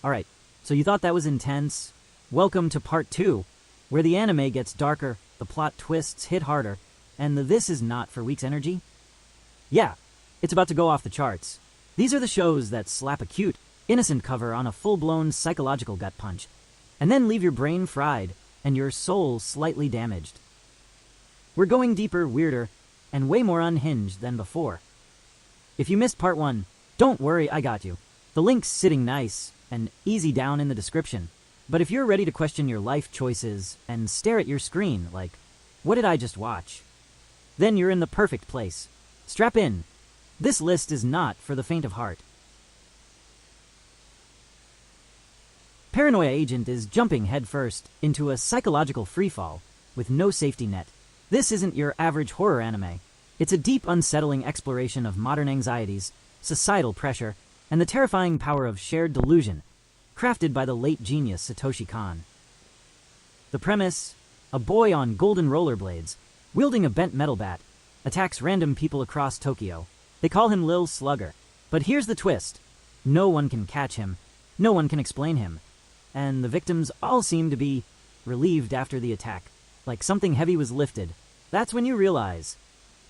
Alright, so you thought that was intense? Welcome to part 2, where the anime gets darker, the plot twists hit harder, and the this is not for weeks energy? Yeah, it's about to go off the charts. These are the shows that slap a cute, innocent cover on a full-blown psychological gut punch, and then leave your brain fried and your soul slightly damaged. We're going deeper, weirder, and way more unhinged than before. If you missed part 1, don't worry, I got you. The link's sitting nice and easy down in the description. But if you're ready to question your life choices and stare at your screen like, what did I just watch? Then you're in the perfect place. Strap in. This list is not for the faint of heart. Paranoia agent is jumping headfirst into a psychological freefall with no safety net. This isn't your average horror anime. It's a deep, unsettling exploration of modern anxieties, societal pressure, and the terrifying power of shared delusion, crafted by the late genius Satoshi Kon. The premise: a boy on golden rollerblades, wielding a bent metal bat, attacks random people across Tokyo. They call him Lil Slugger. But here's the twist. No one can catch him, no one can explain him, and the victims all seem to be relieved after the attack, like something heavy was lifted. That's when you realize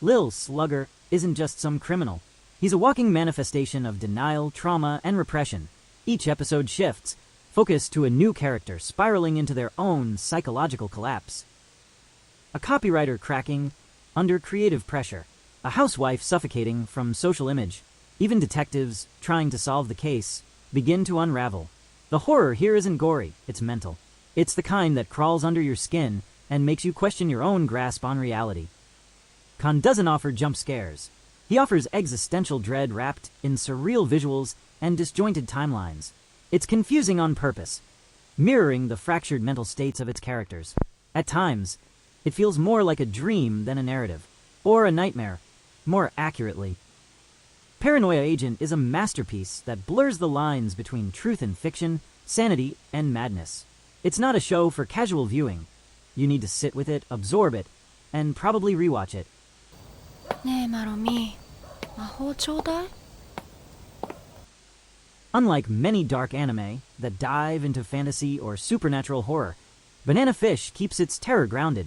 Lil Slugger isn't just some criminal. He's a walking manifestation of denial, trauma, and repression. Each episode shifts, focus to a new character spiraling into their own psychological collapse. A copywriter cracking under creative pressure, a housewife suffocating from social image. Even detectives trying to solve the case begin to unravel. The horror here isn't gory, it's mental. It's the kind that crawls under your skin and makes you question your own grasp on reality. Kon doesn't offer jump scares. He offers existential dread wrapped in surreal visuals and disjointed timelines. It's confusing on purpose, mirroring the fractured mental states of its characters. At times, it feels more like a dream than a narrative, or a nightmare, more accurately. Paranoia Agent is a masterpiece that blurs the lines between truth and fiction, sanity and madness. It's not a show for casual viewing. You need to sit with it, absorb it, and probably rewatch it. Unlike many dark anime that dive into fantasy or supernatural horror, Banana Fish keeps its terror grounded,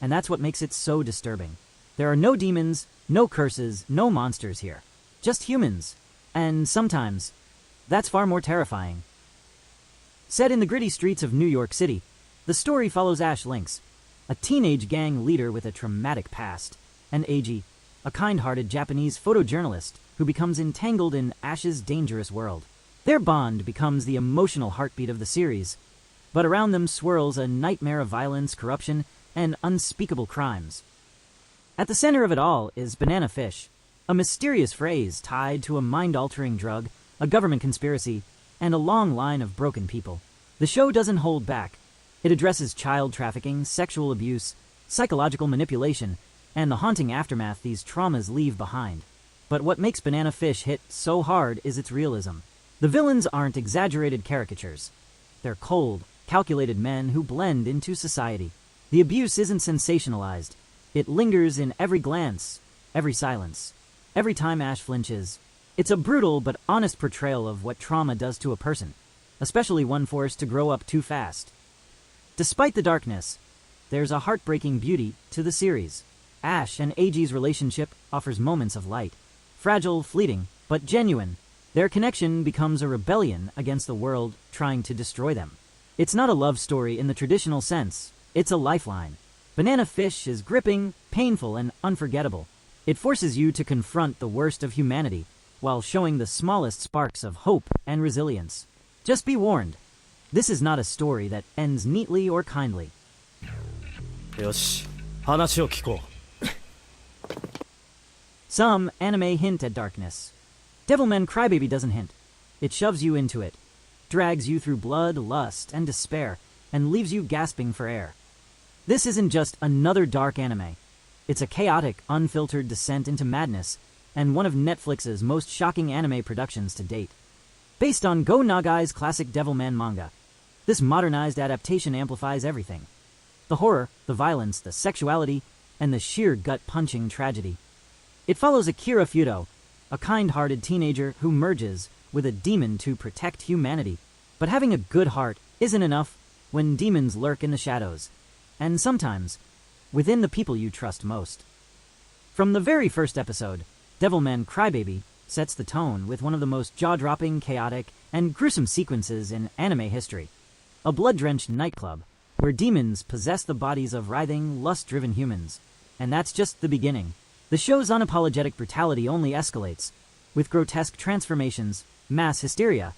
and that's what makes it so disturbing. There are no demons, no curses, no monsters here. Just humans. And sometimes, that's far more terrifying. Set in the gritty streets of New York City, the story follows Ash Lynx, a teenage gang leader with a traumatic past, and Eiji, a kind-hearted Japanese photojournalist who becomes entangled in Ash's dangerous world. Their bond becomes the emotional heartbeat of the series, but around them swirls a nightmare of violence, corruption, and unspeakable crimes. At the center of it all is Banana Fish, a mysterious phrase tied to a mind-altering drug, a government conspiracy, and a long line of broken people. The show doesn't hold back. It addresses child trafficking, sexual abuse, psychological manipulation, and the haunting aftermath these traumas leave behind. But what makes Banana Fish hit so hard is its realism. The villains aren't exaggerated caricatures. They're cold, calculated men who blend into society. The abuse isn't sensationalized. It lingers in every glance, every silence, every time Ash flinches. It's a brutal but honest portrayal of what trauma does to a person, especially one forced to grow up too fast. Despite the darkness, there's a heartbreaking beauty to the series. Ash and Eiji's relationship offers moments of light. Fragile, fleeting, but genuine. Their connection becomes a rebellion against the world trying to destroy them. It's not a love story in the traditional sense. It's a lifeline. Banana Fish is gripping, painful, and unforgettable. It forces you to confront the worst of humanity while showing the smallest sparks of hope and resilience. Just be warned, this is not a story that ends neatly or kindly. Some anime hint at darkness. Devilman Crybaby doesn't hint. It shoves you into it, drags you through blood, lust, and despair, and leaves you gasping for air. This isn't just another dark anime. It's a chaotic, unfiltered descent into madness, and one of Netflix's most shocking anime productions to date. Based on Go Nagai's classic Devilman manga, this modernized adaptation amplifies everything. The horror, the violence, the sexuality, and the sheer gut-punching tragedy. It follows Akira Fudo, a kind-hearted teenager who merges with a demon to protect humanity. But having a good heart isn't enough when demons lurk in the shadows, and sometimes within the people you trust most. From the very first episode, Devilman Crybaby sets the tone with one of the most jaw-dropping, chaotic, and gruesome sequences in anime history. A blood-drenched nightclub where demons possess the bodies of writhing, lust-driven humans. And that's just the beginning. The show's unapologetic brutality only escalates, with grotesque transformations, mass hysteria,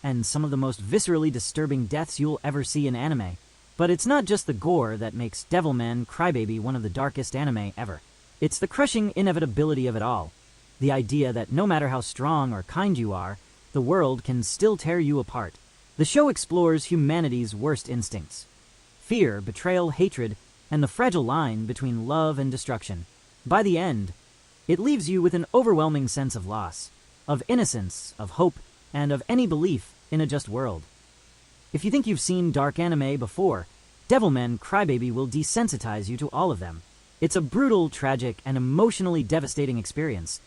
and some of the most viscerally disturbing deaths you'll ever see in anime. But it's not just the gore that makes Devilman Crybaby one of the darkest anime ever. It's the crushing inevitability of it all. The idea that no matter how strong or kind you are, the world can still tear you apart. The show explores humanity's worst instincts. Fear, betrayal, hatred, and the fragile line between love and destruction. By the end, it leaves you with an overwhelming sense of loss, of innocence, of hope, and of any belief in a just world. If you think you've seen dark anime before, Devilman Crybaby will desensitize you to all of them. It's a brutal, tragic, and emotionally devastating experience,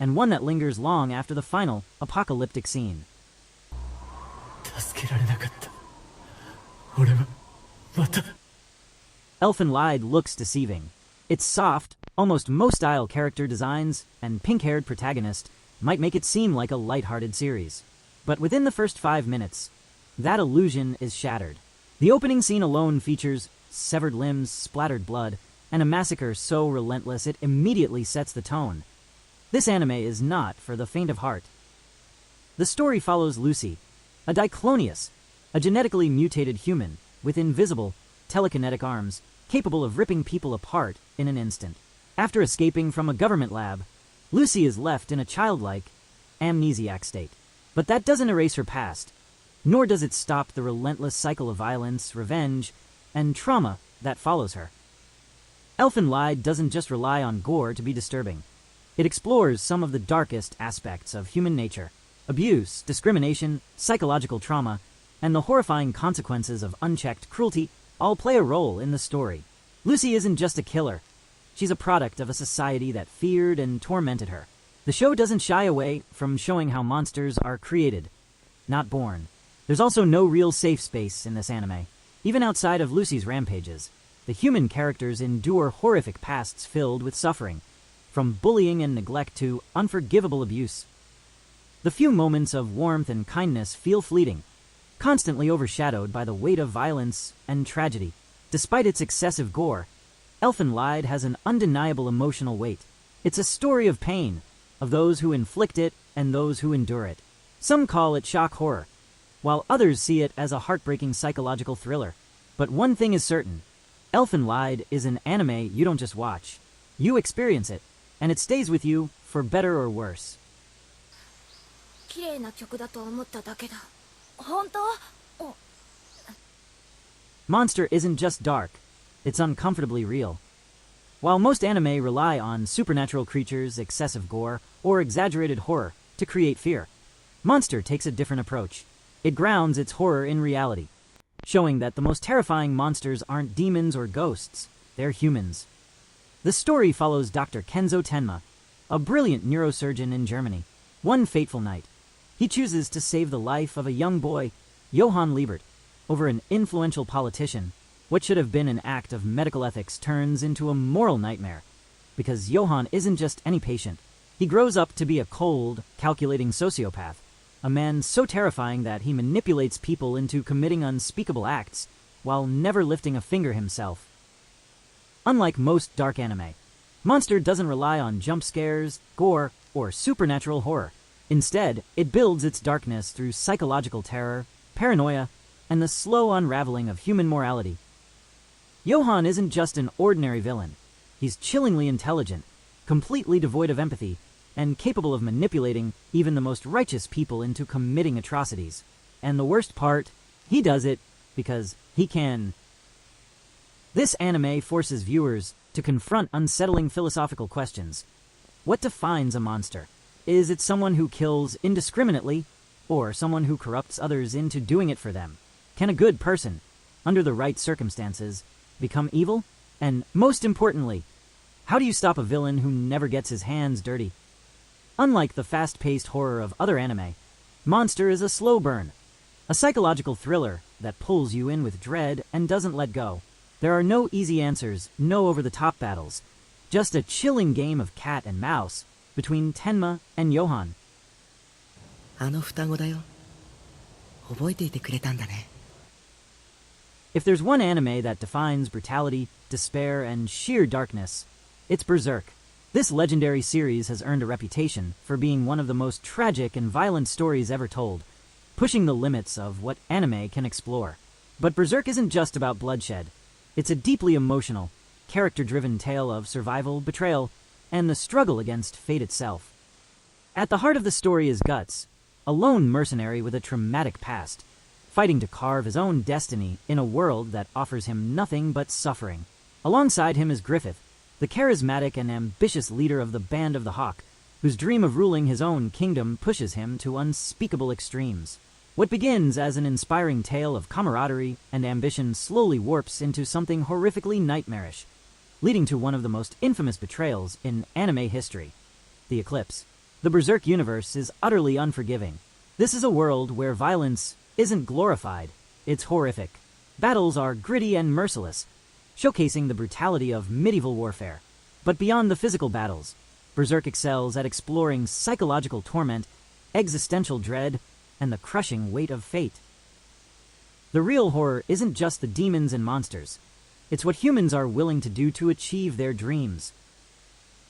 and one that lingers long after the final, apocalyptic scene. Elfen Lied looks deceiving. Its soft, almost mo-style character designs and pink-haired protagonist might make it seem like a lighthearted series. But within the first 5 minutes, that illusion is shattered. The opening scene alone features severed limbs, splattered blood, and a massacre so relentless it immediately sets the tone. This anime is not for the faint of heart. The story follows Lucy, a Diclonius, a genetically mutated human with invisible, telekinetic arms capable of ripping people apart in an instant. After escaping from a government lab, Lucy is left in a childlike, amnesiac state. But that doesn't erase her past, nor does it stop the relentless cycle of violence, revenge, and trauma that follows her. Elfen Lied doesn't just rely on gore to be disturbing. It explores some of the darkest aspects of human nature: abuse, discrimination, psychological trauma, and the horrifying consequences of unchecked cruelty all play a role in the story. Lucy isn't just a killer. She's a product of a society that feared and tormented her. The show doesn't shy away from showing how monsters are created, not born. There's also no real safe space in this anime. Even outside of Lucy's rampages, the human characters endure horrific pasts filled with suffering, from bullying and neglect to unforgivable abuse. The few moments of warmth and kindness feel fleeting, constantly overshadowed by the weight of violence and tragedy. Despite its excessive gore, Elfen Lied has an undeniable emotional weight. It's a story of pain, of those who inflict it and those who endure it. Some call it shock horror, while others see it as a heartbreaking psychological thriller. But one thing is certain: Elfen Lied is an anime you don't just watch. You experience it, and it stays with you for better or worse. Monster isn't just dark, it's uncomfortably real. While most anime rely on supernatural creatures, excessive gore, or exaggerated horror to create fear, Monster takes a different approach. It grounds its horror in reality, showing that the most terrifying monsters aren't demons or ghosts, they're humans. The story follows Dr. Kenzo Tenma, a brilliant neurosurgeon in Germany. One fateful night, he chooses to save the life of a young boy, Johann Liebert, over an influential politician. What should have been an act of medical ethics turns into a moral nightmare, because Johann isn't just any patient. He grows up to be a cold, calculating sociopath, a man so terrifying that he manipulates people into committing unspeakable acts while never lifting a finger himself. Unlike most dark anime, Monster doesn't rely on jump scares, gore, or supernatural horror. Instead, it builds its darkness through psychological terror, paranoia, and the slow unraveling of human morality. Johann isn't just an ordinary villain. He's chillingly intelligent, completely devoid of empathy, and capable of manipulating even the most righteous people into committing atrocities. And the worst part, he does it because he can. This anime forces viewers to confront unsettling philosophical questions. What defines a monster? Is it someone who kills indiscriminately, or someone who corrupts others into doing it for them? Can a good person, under the right circumstances, become evil? And most importantly, how do you stop a villain who never gets his hands dirty? Unlike the fast-paced horror of other anime, Monster is a slow burn. A psychological thriller that pulls you in with dread and doesn't let go. There are no easy answers, no over-the-top battles. Just a chilling game of cat and mouse between Tenma and Johan. あの双子だよ。覚えていてくれたんだね。 If there's one anime that defines brutality, despair, and sheer darkness, it's Berserk. This legendary series has earned a reputation for being one of the most tragic and violent stories ever told, pushing the limits of what anime can explore. But Berserk isn't just about bloodshed. It's a deeply emotional, character-driven tale of survival, betrayal, and the struggle against fate itself. At the heart of the story is Guts, a lone mercenary with a traumatic past, fighting to carve his own destiny in a world that offers him nothing but suffering. Alongside him is Griffith, the charismatic and ambitious leader of the Band of the Hawk, whose dream of ruling his own kingdom pushes him to unspeakable extremes. What begins as an inspiring tale of camaraderie and ambition slowly warps into something horrifically nightmarish, leading to one of the most infamous betrayals in anime history, the Eclipse. The Berserk universe is utterly unforgiving. This is a world where violence isn't glorified, it's horrific. Battles are gritty and merciless, showcasing the brutality of medieval warfare. But beyond the physical battles, Berserk excels at exploring psychological torment, existential dread, and the crushing weight of fate. The real horror isn't just the demons and monsters. It's what humans are willing to do to achieve their dreams.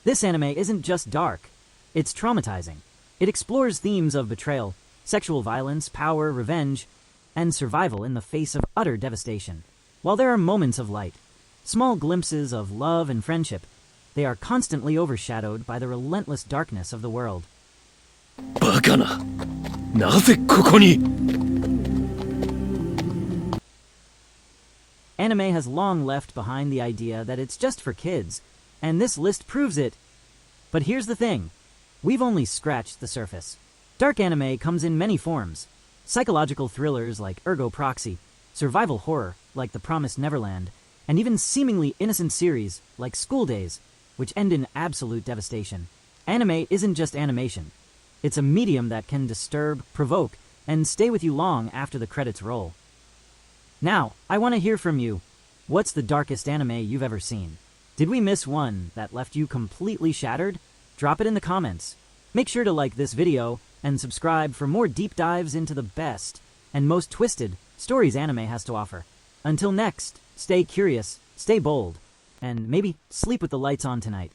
This anime isn't just dark, it's traumatizing. It explores themes of betrayal, sexual violence, power, revenge, and survival in the face of utter devastation. While there are moments of light, small glimpses of love and friendship, they are constantly overshadowed by the relentless darkness of the world. バカな。なぜここに? Anime has long left behind the idea that it's just for kids, and this list proves it. But here's the thing. We've only scratched the surface. Dark anime comes in many forms. Psychological thrillers like Ergo Proxy, survival horror like The Promised Neverland, and even seemingly innocent series like School Days, which end in absolute devastation. Anime isn't just animation. It's a medium that can disturb, provoke, and stay with you long after the credits roll. Now, I want to hear from you. What's the darkest anime you've ever seen? Did we miss one that left you completely shattered? Drop it in the comments. Make sure to like this video and subscribe for more deep dives into the best and most twisted stories anime has to offer. Until next, stay curious, stay bold, and maybe sleep with the lights on tonight.